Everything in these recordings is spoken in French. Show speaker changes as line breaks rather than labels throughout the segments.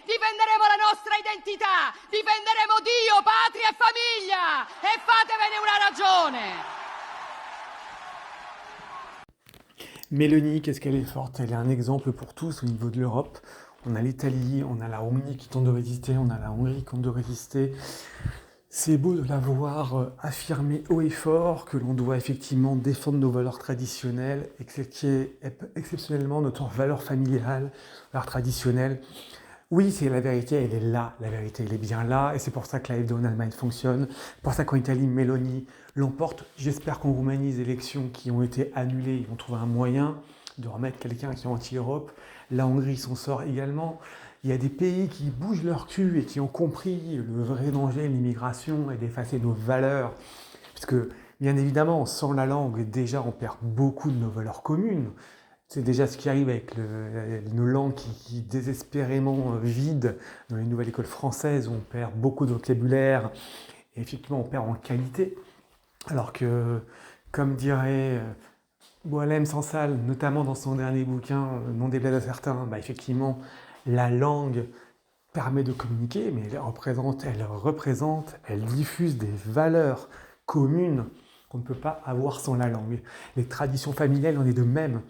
difenderemo la nostra identità, difenderemo Dio, patria e famiglia e fatevene una ragione.
Mélanie, qu'est-ce qu'elle est forte? Elle est un exemple pour tous au niveau de l'Europe. On a l'Italie, on a la Roumanie qui tente de résister, on a la Hongrie qui tente de résister. C'est beau de la voir affirmer haut et fort que l'on doit effectivement défendre nos valeurs traditionnelles et que ce qui est exceptionnellement notre valeur familiale, valeur traditionnelle. Oui, c'est la vérité, elle est là, la vérité, elle est bien là, et c'est pour ça que la FDE en Allemagne fonctionne, c'est pour ça qu'en Italie, Meloni l'emporte. J'espère qu'en Roumanie, les élections qui ont été annulées, ils vont trouver un moyen de remettre quelqu'un qui est anti-Europe. La Hongrie s'en sort également. Il y a des pays qui bougent leur cul et qui ont compris le vrai danger de l'immigration et d'effacer nos valeurs. Parce que, bien évidemment, sans la langue, déjà, on perd beaucoup de nos valeurs communes. C'est déjà ce qui arrive avec nos langues qui désespérément vident dans les nouvelles écoles françaises où on perd beaucoup de vocabulaire et effectivement on perd en qualité. Alors que, comme dirait Boualem Sansal, notamment dans son dernier bouquin, Non déplaise à certains, effectivement la langue permet de communiquer, mais elle diffuse des valeurs communes qu'on ne peut pas avoir sans la langue. Les traditions familiales en est de même.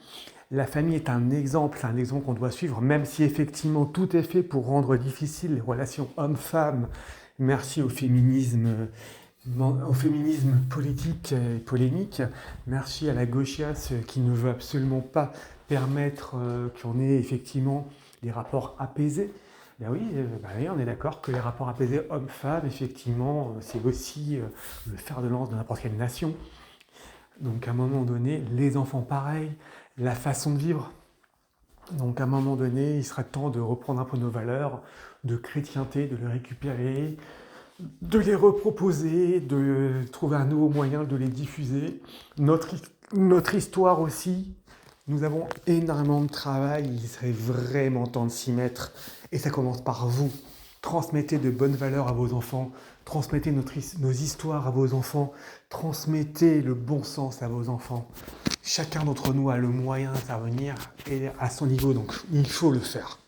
La famille est un exemple qu'on doit suivre, même si effectivement tout est fait pour rendre difficile les relations hommes-femmes. Merci au féminisme politique et polémique. Merci à la gauchiasse qui ne veut absolument pas permettre qu'on ait effectivement des rapports apaisés. Oui, on est d'accord que les rapports apaisés hommes-femmes, effectivement, c'est aussi le fer de lance de n'importe quelle nation. Donc à un moment donné, les enfants pareil, la façon de vivre. Donc à un moment donné, il sera temps de reprendre un peu nos valeurs de chrétienté, de les récupérer, de les reproposer, de trouver un nouveau moyen de les diffuser. Notre histoire aussi, nous avons énormément de travail, il serait vraiment temps de s'y mettre. Et ça commence par vous. Transmettez de bonnes valeurs à vos enfants, transmettez nos histoires à vos enfants, transmettez le bon sens à vos enfants. Chacun d'entre nous a le moyen d'intervenir et à son niveau, donc il faut le faire.